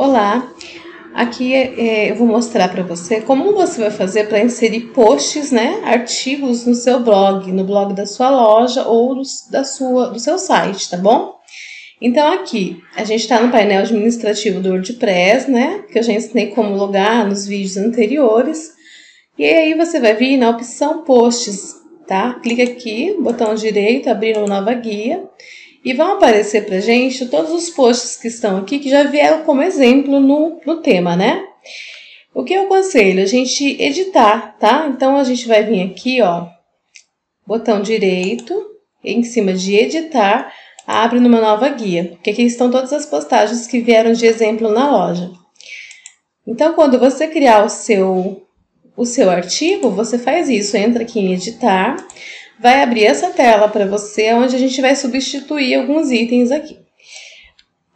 Olá, aqui eu vou mostrar para você como você vai fazer para inserir posts, né, artigos no seu blog, no blog da sua loja ou do seu site, tá bom? Então aqui, a gente está no painel administrativo do WordPress, né, que eu já ensinei como logar nos vídeos anteriores. E aí você vai vir na opção posts, tá? Clica aqui, botão direito, abrir uma nova guia. E vão aparecer pra gente todos os posts que estão aqui, que já vieram como exemplo no tema, né? O que eu aconselho? A gente editar, tá? Então, a gente vai vir aqui, ó, botão direito, em cima de editar, abre numa nova guia, porque aqui estão todas as postagens que vieram de exemplo na loja. Então, quando você criar o seu artigo, você faz isso, entra aqui em editar, vai abrir essa tela para você, onde a gente vai substituir alguns itens aqui.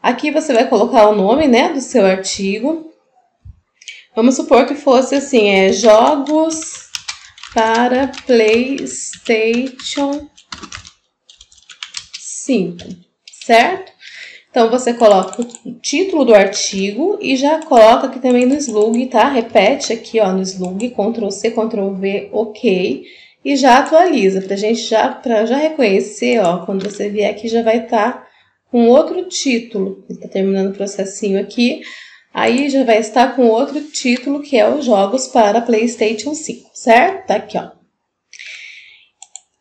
Aqui você vai colocar o nome, né, do seu artigo. Vamos supor que fosse assim, jogos para PlayStation 5, certo? Então, você coloca o título do artigo e já coloca aqui também no slug, tá? Repete aqui, ó, no slug, Ctrl+C, Ctrl+V, OK. E já atualiza, pra gente já reconhecer, ó, quando você vier aqui já vai estar com outro título. Está terminando o processinho aqui, aí já vai estar com outro título, que é os Jogos para PlayStation 5, certo? Tá aqui, ó.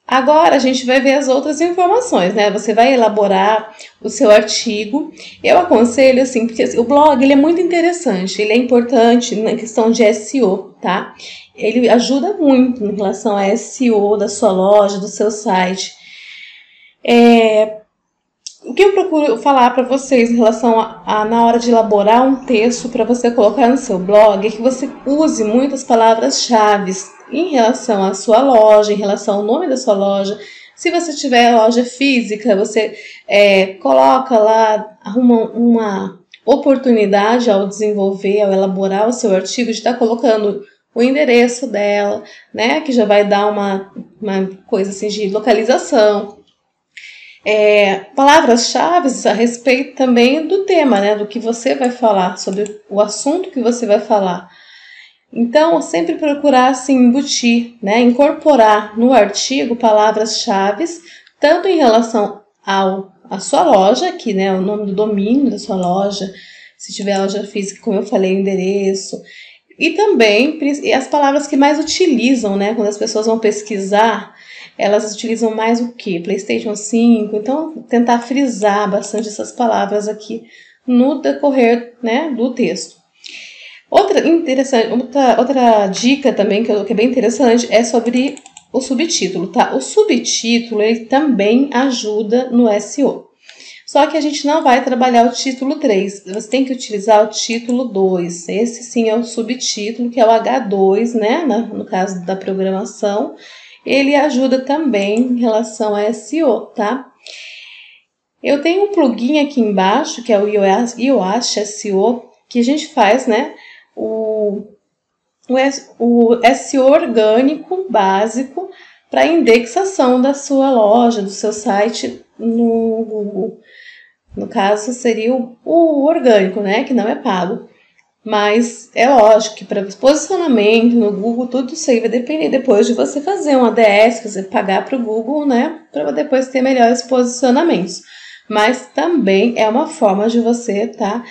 Agora a gente vai ver as outras informações, né? Você vai elaborar o seu artigo. Eu aconselho assim, porque o blog ele é muito interessante, ele é importante na questão de SEO, tá? Ele ajuda muito em relação a SEO da sua loja, do seu site. O que eu procuro falar para vocês em relação na hora de elaborar um texto para você colocar no seu blog é que você use muitas palavras-chave em relação à sua loja, em relação ao nome da sua loja. Se você tiver loja física, você coloca lá, arruma uma oportunidade ao desenvolver, ao elaborar o seu artigo, de estar colocando o endereço dela, né, que já vai dar uma coisa assim de localização. Palavras-chave a respeito também do tema, né, do que você vai falar, sobre o assunto que você vai falar. Então, sempre procurar assim, embutir, né, incorporar no artigo palavras-chave, tanto em relação à sua loja, aqui, né, o nome do domínio da sua loja, se tiver loja física, como eu falei, o endereço, e também as palavras que mais utilizam, né, quando as pessoas vão pesquisar, elas utilizam mais o que? PlayStation 5, então tentar frisar bastante essas palavras aqui no decorrer, né, do texto. Outra dica também que é bem interessante é sobre o subtítulo, tá? O subtítulo ele também ajuda no SEO. Só que a gente não vai trabalhar o título 3, você tem que utilizar o título 2. Esse sim é o subtítulo, que é o H2, né? No caso da programação. Ele ajuda também em relação a SEO, tá? Eu tenho um plugin aqui embaixo, que é o Yoast SEO, que a gente faz, né? O SEO orgânico básico para indexação da sua loja, do seu site no Google. No caso, seria o orgânico, né? Que não é pago. Mas é lógico que para posicionamento no Google, tudo isso aí vai depender depois de você fazer um ADS, você pagar para o Google, né? Para depois ter melhores posicionamentos. Mas também é uma forma de você estar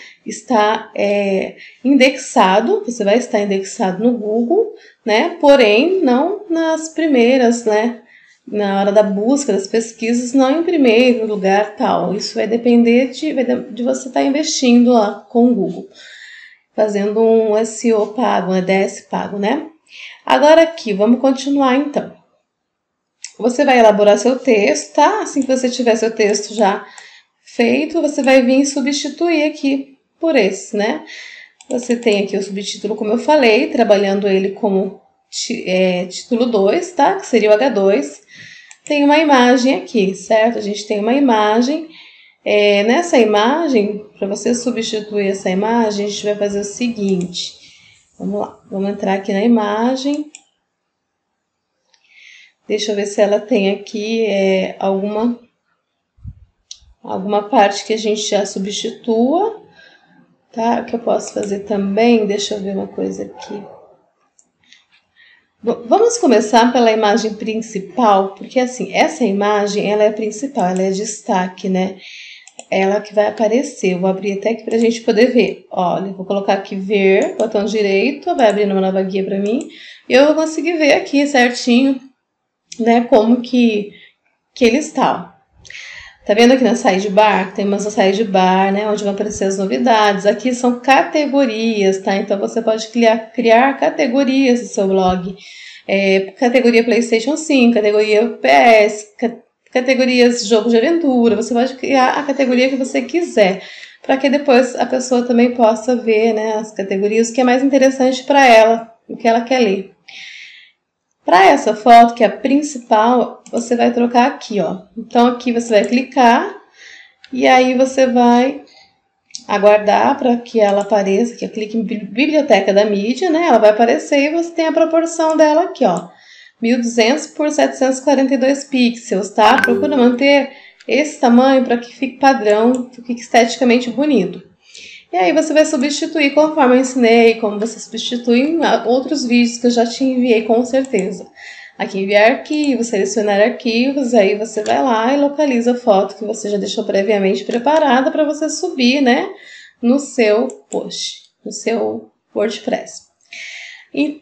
indexado, você vai estar indexado no Google, né? Porém, não nas primeiras, né? Na hora da busca, das pesquisas, não em primeiro lugar, tal. Isso vai depender de você estar investindo lá com o Google, fazendo um SEO pago, um ADS pago, né? Agora aqui, vamos continuar então. Você vai elaborar seu texto, tá? Assim que você tiver seu texto já feito, você vai vir substituir aqui por esse, né? Você tem aqui o subtítulo, como eu falei, trabalhando ele como título 2, tá? Que seria o H2. Tem uma imagem aqui, certo? A gente tem uma imagem. Nessa imagem, para você substituir essa imagem, a gente vai fazer o seguinte. Vamos lá, vamos entrar aqui na imagem. Deixa eu ver se ela tem aqui alguma parte que a gente já substitua. tá? O que eu posso fazer também, deixa eu ver uma coisa aqui. Vamos começar pela imagem principal, porque assim, essa imagem, ela é principal, ela é destaque, né? Ela que vai aparecer. Eu vou abrir até aqui pra gente poder ver. Olha, vou colocar aqui ver, botão direito, vai abrir uma nova guia pra mim. E eu vou conseguir ver aqui certinho, né, como que ele está, ó. Tá vendo aqui na sidebar? Tem umas sidebar, né, onde vão aparecer as novidades. Aqui são categorias, tá? Então você pode criar categorias no seu blog. Categoria PlayStation 5, categoria PS, categorias jogo de aventura. Você pode criar a categoria que você quiser, para que depois a pessoa também possa ver, né, as categorias, o que é mais interessante para ela, o que ela quer ler. Para essa foto, que é a principal, você vai trocar aqui, ó. Então, aqui você vai clicar e aí você vai aguardar para que ela apareça. Aqui, clique em Biblioteca da Mídia, né? Ela vai aparecer e você tem a proporção dela aqui, ó. 1200 por 742 pixels, tá? Procura manter esse tamanho para que fique padrão, fique esteticamente bonito. E aí você vai substituir conforme eu ensinei, como você substitui em outros vídeos que eu já te enviei com certeza. Aqui enviar arquivos, selecionar arquivos, aí você vai lá e localiza a foto que você já deixou previamente preparada para você subir, né, no seu post, no seu WordPress. E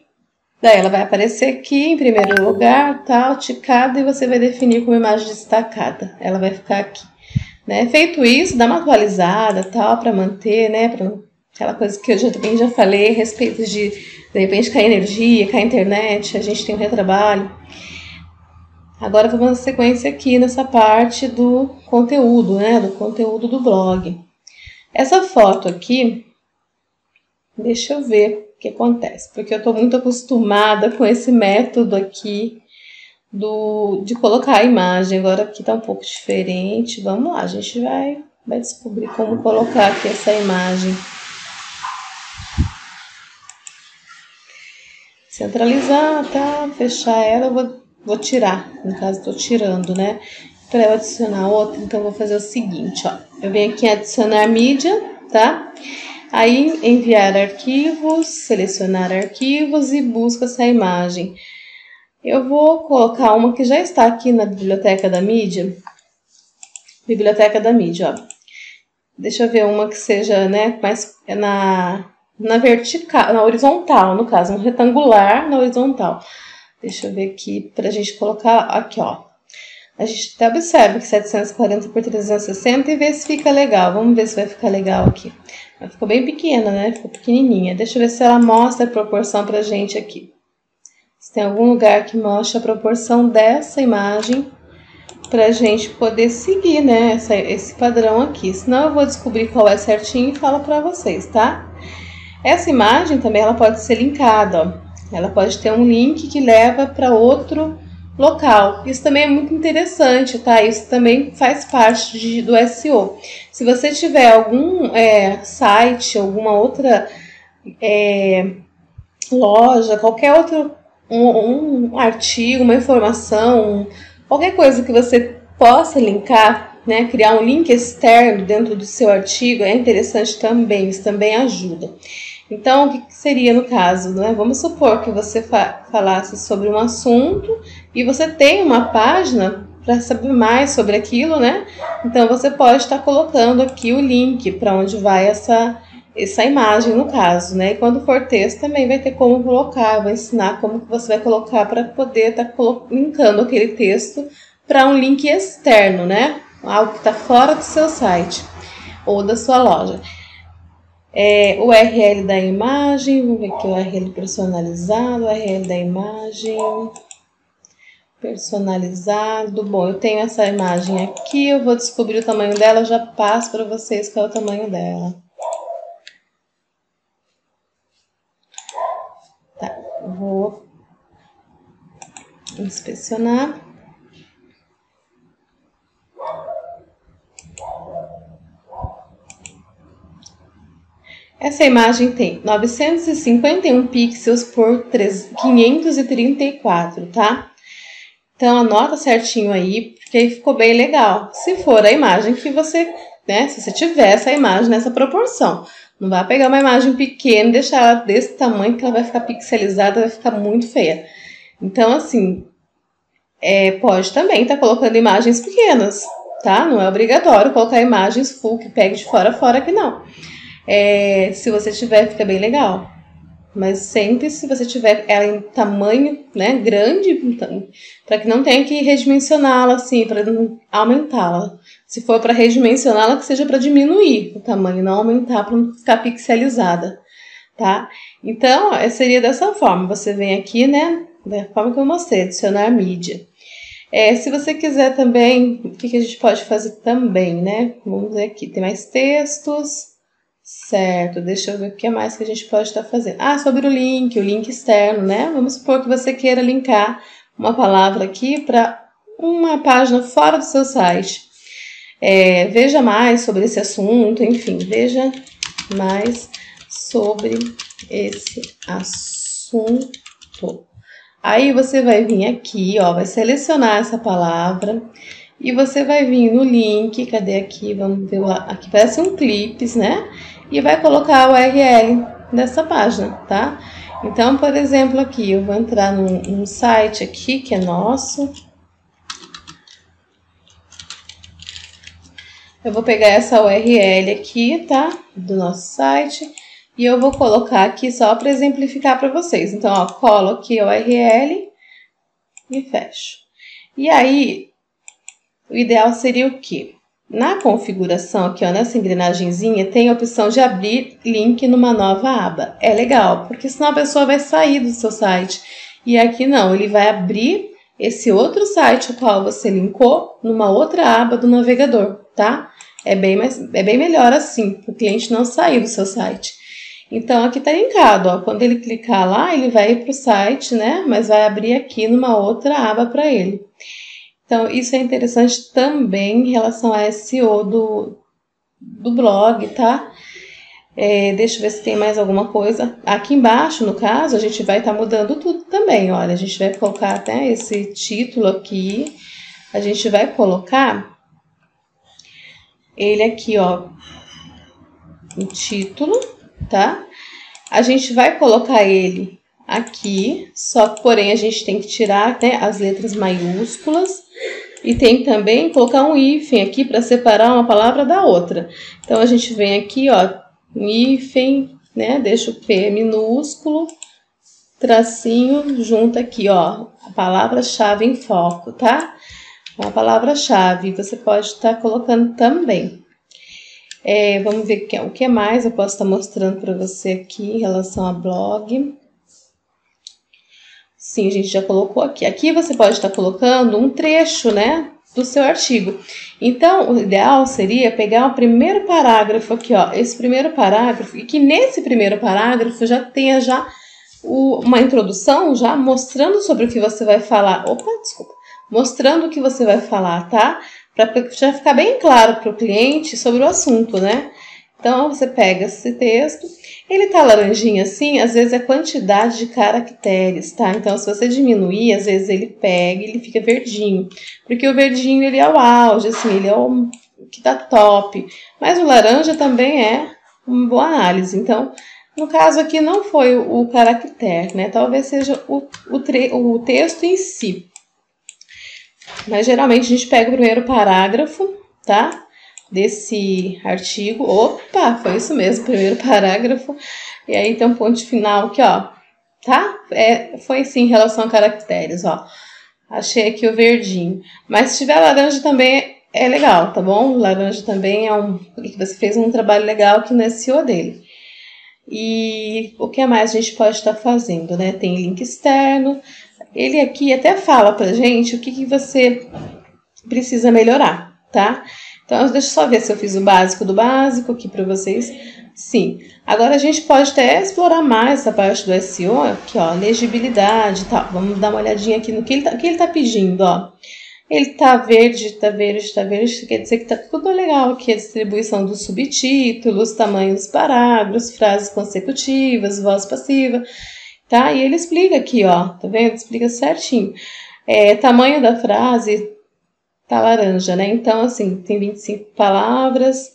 daí ela vai aparecer aqui em primeiro lugar, tal, ticada, e você vai definir como imagem destacada. Ela vai ficar aqui. Né? Feito isso, dá uma atualizada, tal, para manter, né, pra aquela coisa que eu também já falei a respeito de repente cair energia, cair internet, a gente tem um retrabalho. Agora vamos na sequência aqui nessa parte do conteúdo, né, do conteúdo do blog. Essa foto aqui, deixa eu ver o que acontece, porque eu estou muito acostumada com esse método aqui de colocar a imagem. Agora aqui tá um pouco diferente. Vamos lá, a gente vai descobrir como colocar aqui essa imagem. Centralizar, tá? Fechar ela, eu vou tirar. No caso, estou tirando, né? Para eu adicionar outra, então eu vou fazer o seguinte, ó. Eu venho aqui em adicionar mídia, tá? Aí, enviar arquivos, selecionar arquivos e busco essa imagem. Eu vou colocar uma que já está aqui na Biblioteca da Mídia. Biblioteca da Mídia, ó. Deixa eu ver uma que seja, né, mais na vertical, na horizontal, no caso, um retangular na horizontal. Deixa eu ver aqui pra gente colocar aqui, ó. A gente até observa que 740 por 360 e vê se fica legal. Vamos ver se vai ficar legal aqui. Ela ficou bem pequena, né? Ficou pequenininha. Deixa eu ver se ela mostra a proporção pra gente aqui. Se tem algum lugar que mostre a proporção dessa imagem para a gente poder seguir, né, esse padrão aqui. Senão eu vou descobrir qual é certinho e falo para vocês, tá? Essa imagem também ela pode ser linkada, ó. Ela pode ter um link que leva para outro local. Isso também é muito interessante, tá? Isso também faz parte do SEO. Se você tiver algum site, alguma outra loja, qualquer outro um artigo, uma informação, qualquer coisa que você possa linkar, né, criar um link externo dentro do seu artigo é interessante também, isso também ajuda. Então, o que seria no caso, né? Vamos supor que você falasse sobre um assunto e você tem uma página para saber mais sobre aquilo, né? Então, você pode estar colocando aqui o link para onde vai essa imagem, no caso, né? E quando for texto também vai ter como colocar, eu vou ensinar como que você vai colocar para poder estar linkando aquele texto para um link externo, né? Algo que está fora do seu site ou da sua loja. O URL da imagem, vamos ver aqui o URL personalizado, URL da imagem personalizado. Bom, eu tenho essa imagem aqui, eu vou descobrir o tamanho dela, eu já passo para vocês qual é o tamanho dela. Tá, vou inspecionar. Essa imagem tem 951 pixels por 534, tá? Então, anota certinho aí, porque aí ficou bem legal. Se for a imagem que você, né, se você tiver essa imagem nessa proporção. Não vai pegar uma imagem pequena e deixar ela desse tamanho que ela vai ficar pixelizada, vai ficar muito feia. Então, assim, pode também estar colocando imagens pequenas, tá? Não é obrigatório colocar imagens full que pegue de fora a fora que não. Se você tiver, fica bem legal. Mas sempre se você tiver ela em tamanho, né, grande, então, para que não tenha que redimensioná-la assim, para aumentá-la. Se for para redimensioná-la, que seja para diminuir o tamanho, não aumentar para não ficar pixelizada, tá? Então, seria dessa forma. Você vem aqui, né, da forma que eu mostrei, adicionar mídia. Se você quiser também, o que a gente pode fazer também, né? Vamos ver aqui, tem mais textos. Certo, deixa eu ver o que mais que a gente pode estar fazendo. Sobre o link externo, né? Vamos supor que você queira linkar uma palavra aqui para uma página fora do seu site. Veja mais sobre esse assunto, enfim, veja mais sobre esse assunto. Aí você vai vir aqui, ó, vai selecionar essa palavra e você vai vir no link, cadê aqui? Vamos ver lá, aqui parece um clipes, né? E vai colocar a URL dessa página, tá? Então, por exemplo, aqui eu vou entrar num site aqui que é nosso. Eu vou pegar essa URL aqui, tá? Do nosso site. E eu vou colocar aqui só para exemplificar para vocês. Então, ó, colo aqui a URL e fecho. E aí, o ideal seria o quê? Na configuração aqui, ó, nessa engrenagemzinha, tem a opção de abrir link numa nova aba. É legal, porque senão a pessoa vai sair do seu site. E aqui não, ele vai abrir esse outro site o qual você linkou numa outra aba do navegador, tá? É bem melhor assim, para o cliente não sair do seu site. Então, aqui tá linkado, ó. Quando ele clicar lá, ele vai ir para o site, né? Mas vai abrir aqui numa outra aba para ele. Então, isso é interessante também em relação a SEO do blog, tá? Deixa eu ver se tem mais alguma coisa. Aqui embaixo, no caso, a gente vai estar mudando tudo também. Olha, a gente vai colocar até esse título aqui. A gente vai colocar ele aqui, ó, o título, tá? A gente vai colocar ele aqui, só que, porém, a gente tem que tirar, né, as letras maiúsculas. E tem também colocar um hífen aqui para separar uma palavra da outra. Então, a gente vem aqui, ó, um hífen, né? Deixa o P minúsculo, tracinho, junto aqui, ó, a palavra-chave em foco, tá? Uma palavra-chave, você pode estar colocando também. Vamos ver o que mais eu posso estar mostrando para você aqui em relação a blog. Sim, a gente já colocou aqui. Aqui você pode estar colocando um trecho, né, do seu artigo. Então, o ideal seria pegar o primeiro parágrafo aqui, ó, esse primeiro parágrafo, e que nesse primeiro parágrafo já tenha uma introdução, já mostrando sobre o que você vai falar. Mostrando o que você vai falar, tá? Para já ficar bem claro para o cliente sobre o assunto, né? Então, você pega esse texto, ele tá laranjinha assim, às vezes é quantidade de caracteres, tá? Então, se você diminuir, às vezes ele pega e ele fica verdinho. Porque o verdinho, ele é o auge, assim, ele é o que tá top. Mas o laranja também é uma boa análise. Então, no caso aqui não foi o caractere, né? Talvez seja o texto em si. Mas, geralmente, a gente pega o primeiro parágrafo, tá? Desse artigo. Opa, foi isso mesmo, primeiro parágrafo. E aí tem um ponto final aqui, ó, tá? Foi sim em relação a caracteres, ó. Achei aqui o verdinho. Mas se tiver laranja também é legal, tá bom? Laranja também que você fez um trabalho legal aqui no SEO dele. E o que mais a gente pode estar fazendo, né? Tem link externo. Ele aqui até fala pra gente o que você precisa melhorar, tá? Então, deixa eu só ver se eu fiz o básico do básico aqui para vocês. Sim. Agora, a gente pode até explorar mais essa parte do SEO, aqui, ó, legibilidade e tal. Vamos dar uma olhadinha aqui no que ele tá pedindo, ó. Ele tá verde, quer dizer que tá tudo legal aqui, a distribuição dos subtítulos, tamanho dos parágrafos, frases consecutivas, voz passiva, tá? E ele explica aqui, ó, tá vendo? Explica certinho. Tamanho da frase tá laranja, né? Então, assim, tem 25 palavras.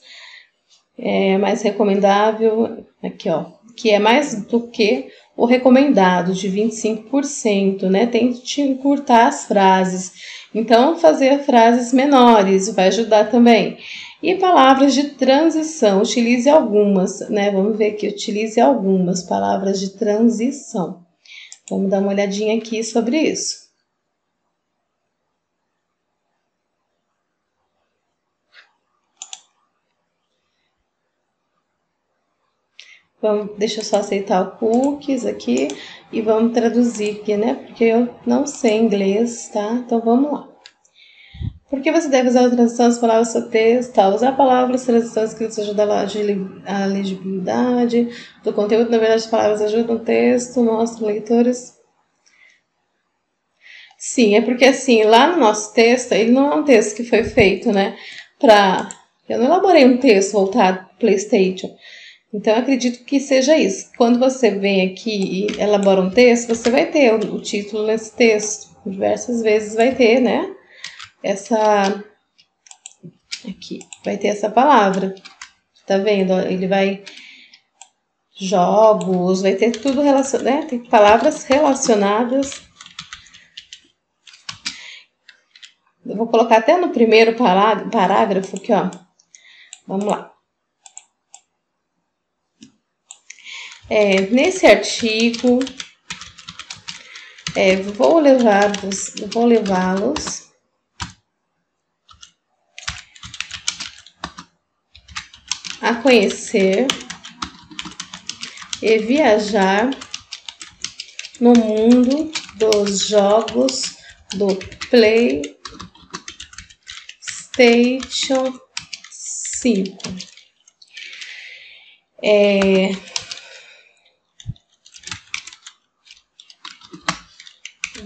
é mais recomendável, aqui ó, que é mais do que o recomendado de 25%, né? Tente encurtar as frases. Então, fazer frases menores vai ajudar também. E palavras de transição, utilize algumas, né? Vamos ver aqui, utilize algumas palavras de transição. Vamos dar uma olhadinha aqui sobre isso. Deixa eu só aceitar o cookies aqui e vamos traduzir aqui, né? Porque eu não sei inglês, tá? Então vamos lá. Por que você deve usar a transição das palavras do seu texto? Tá? Usar palavras, transição escritas ajuda a legibilidade do conteúdo. Na verdade, as palavras ajudam o texto, mostram leitores. Sim, é porque assim, lá no nosso texto, ele não é um texto que foi feito, né? Eu não elaborei um texto voltado para PlayStation. Então, eu acredito que seja isso. Quando você vem aqui e elabora um texto, você vai ter o título nesse texto. Diversas vezes vai ter, né? Aqui, vai ter essa palavra. Tá vendo? Ele vai... Jogos, vai ter tudo relacionado, né? Tem palavras relacionadas. Eu vou colocar até no primeiro parágrafo aqui, ó. Vamos lá. Nesse artigo, vou levá-los a conhecer e viajar no mundo dos jogos do PlayStation 5.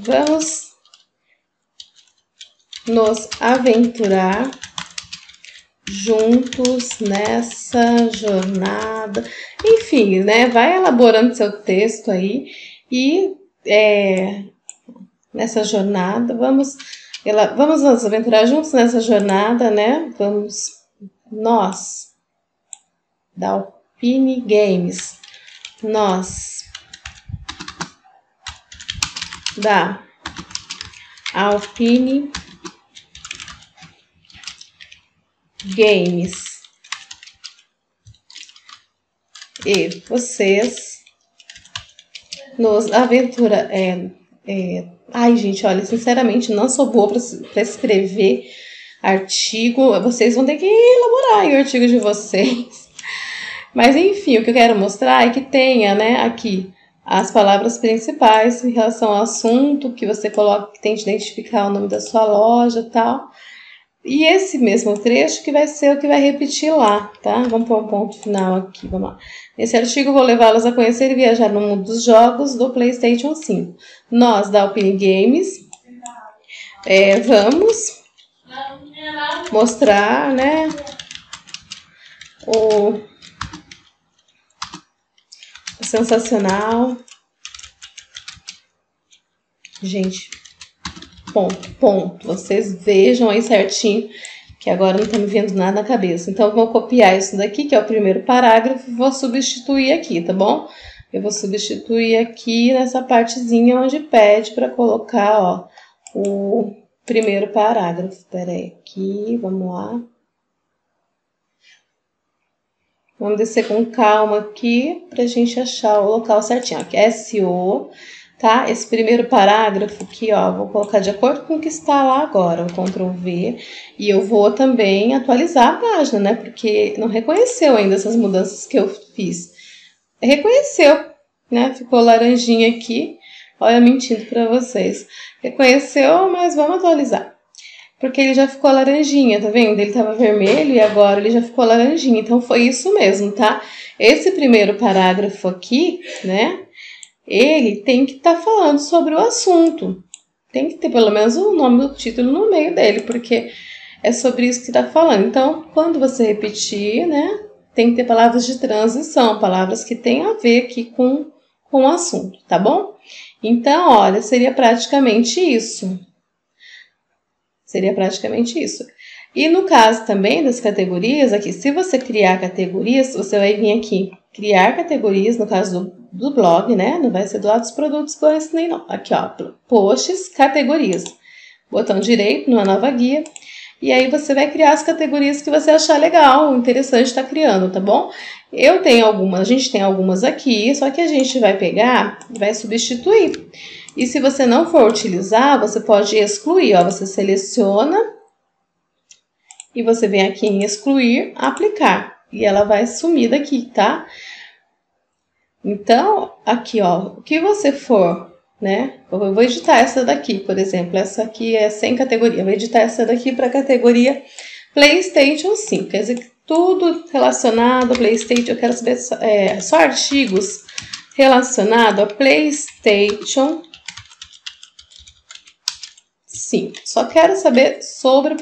Vamos nos aventurar juntos nessa jornada. Enfim, né? Vai elaborando seu texto aí e nessa jornada vamos nos aventurar juntos nessa jornada, né? Nós da Alpine Games, nós da Alpine Games e vocês nos aventura. Ai, gente, olha, sinceramente, não sou boa para escrever artigo. Vocês vão ter que elaborar o artigo de vocês. Mas, enfim, o que eu quero mostrar é que tenha, né, aqui as palavras principais em relação ao assunto que você coloca, que tente identificar o nome da sua loja e tal. E esse mesmo trecho que vai ser o que vai repetir lá, tá? Vamos pôr um ponto final aqui, vamos lá. Nesse artigo vou levá-los a conhecer e viajar no mundo dos jogos do PlayStation 5. Nós, da Alpine Games, vamos mostrar, né, o sensacional. Gente, ponto. Vocês vejam aí certinho, que agora não tá me vendo nada na cabeça. Então, eu vou copiar isso daqui, que é o primeiro parágrafo, e vou substituir aqui, tá bom? Eu vou substituir aqui nessa partezinha onde pede para colocar, ó, o primeiro parágrafo. Pera aí, aqui, vamos lá. Vamos descer com calma aqui pra gente achar o local certinho. Aqui é SEO, tá? Esse primeiro parágrafo aqui, ó, vou colocar de acordo com o que está lá agora, o Ctrl V. E eu vou também atualizar a página, né? Porque não reconheceu ainda essas mudanças que eu fiz. Reconheceu, né? Ficou laranjinha aqui. Olha, mentindo pra vocês. Reconheceu, mas vamos atualizar. Porque ele já ficou laranjinha, tá vendo? Ele tava vermelho e agora ele já ficou laranjinha. Então, foi isso mesmo, tá? Esse primeiro parágrafo aqui, né? Ele tem que estar falando sobre o assunto. Tem que ter pelo menos o nome do título no meio dele, porque é sobre isso que está falando. Então, quando você repetir, né? Tem que ter palavras de transição, palavras que têm a ver aqui com o assunto, tá bom? Então, olha, seria praticamente isso. Seria praticamente isso. E no caso também das categorias, aqui, se você criar categorias, você vai vir aqui, criar categorias, no caso do blog, né? Não vai ser do lado dos produtos que eu ensinei, não. Aqui, ó, posts, categorias. Botão direito, numa nova guia. E aí você vai criar as categorias que você achar legal, interessante estar criando, tá bom? Eu tenho algumas, a gente tem algumas aqui, só que a gente vai pegar e vai substituir. E se você não for utilizar, você pode excluir, ó, você seleciona e você vem aqui em excluir, aplicar. E ela vai sumir daqui, tá? Então, aqui, ó, o que você for, né? Eu vou editar essa daqui, por exemplo. Essa aqui é sem categoria. Eu vou editar essa daqui para a categoria PlayStation 5. Quer dizer, tudo relacionado a PlayStation. Eu quero saber só artigos relacionados a PlayStation 5. Só quero saber sobre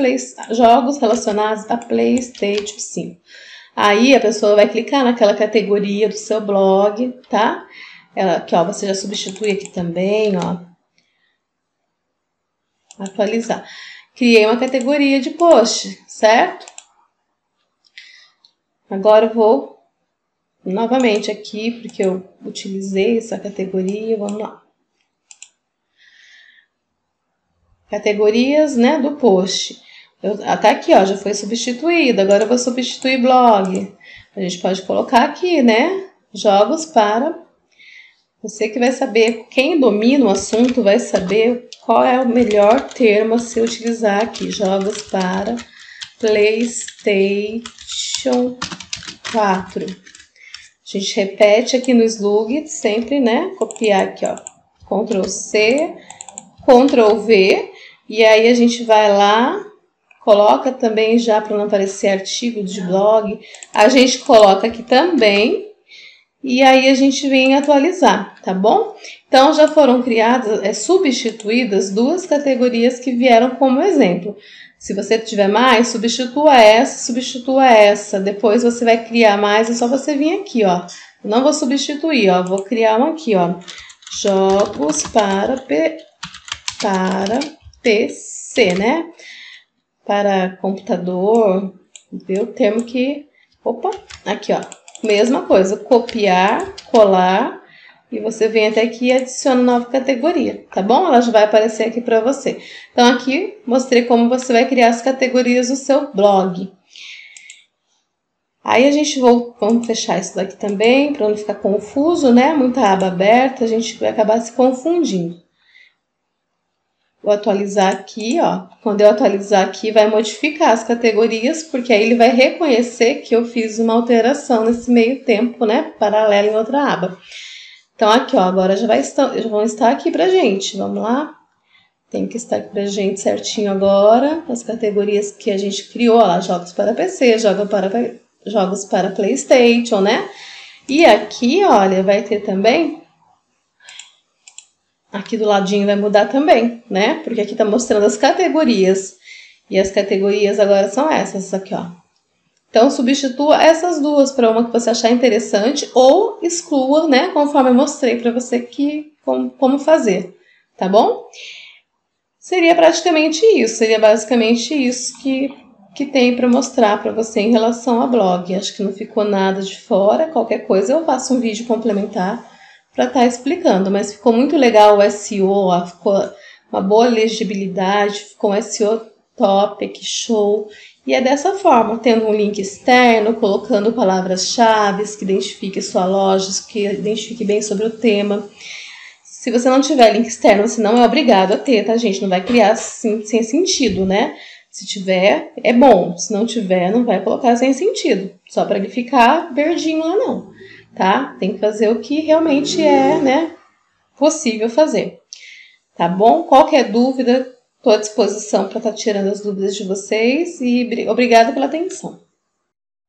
jogos relacionados a PlayStation 5. Aí a pessoa vai clicar naquela categoria do seu blog, tá? Ela, aqui, ó, você já substitui aqui também, ó. Atualizar. Criei uma categoria de post, certo? Agora eu vou novamente aqui, porque eu utilizei essa categoria, vamos lá. Categorias, né, do post. Até aqui, ó, já foi substituído. Agora eu vou substituir blog. A gente pode colocar aqui, né, jogos para... Você que vai saber, quem domina o assunto vai saber qual é o melhor termo a se utilizar aqui. Jogos para PlayStation 4. A gente repete aqui no slug, sempre, né? Copiar aqui, ó. Ctrl C, Ctrl V. E aí a gente vai lá, coloca também já para não aparecer artigo de blog. A gente coloca aqui também. E aí a gente vem atualizar, tá bom? Então já foram criadas, substituídas duas categorias que vieram como exemplo. Se você tiver mais, substitua essa. Depois você vai criar mais, é só você vir aqui, ó. Eu não vou substituir, ó. Vou criar um aqui, ó. Jogos para PC, né? Para computador. Vê o termo que... Opa, aqui, ó. Mesma coisa, copiar, colar, e você vem até aqui e adiciona nova categoria, tá bom? Ela já vai aparecer aqui para você. Então, aqui mostrei como você vai criar as categorias do seu blog. Aí a gente vamos fechar isso daqui também, para não ficar confuso, né? Muita aba aberta, a gente vai acabar se confundindo. Vou atualizar aqui, ó. Quando eu atualizar aqui, vai modificar as categorias, porque aí ele vai reconhecer que eu fiz uma alteração nesse meio tempo, né? Paralelo em outra aba. Então, aqui, ó, agora já vão estar aqui pra gente. Vamos lá. Tem que estar aqui pra gente certinho agora. As categorias que a gente criou, ó lá, jogos para PC, jogos para PlayStation, né? E aqui, olha, vai ter também... Aqui do ladinho vai mudar também, né? Porque aqui tá mostrando as categorias. E as categorias agora são essas aqui, ó. Então, substitua essas duas para uma que você achar interessante ou exclua, né? Conforme eu mostrei para você como fazer, tá bom? Seria praticamente isso. Seria basicamente isso que tem para mostrar para você em relação a blog. Acho que não ficou nada de fora. Qualquer coisa eu faço um vídeo complementar para estar explicando, mas ficou muito legal o SEO, ficou uma boa legibilidade, ficou um SEO top, que show. E é dessa forma, tendo um link externo, colocando palavras-chave que identifique sua loja, que identifique bem sobre o tema. Se você não tiver link externo, você não é obrigado a ter, tá, gente? Não vai criar assim, sem sentido, né? Se tiver, é bom. Se não tiver, não vai colocar sem sentido. Só para ele ficar verdinho lá, não. Tá? Tem que fazer o que realmente é, né, possível fazer. Tá bom? Qualquer dúvida, estou à disposição para estar tirando as dúvidas de vocês e obrigada pela atenção.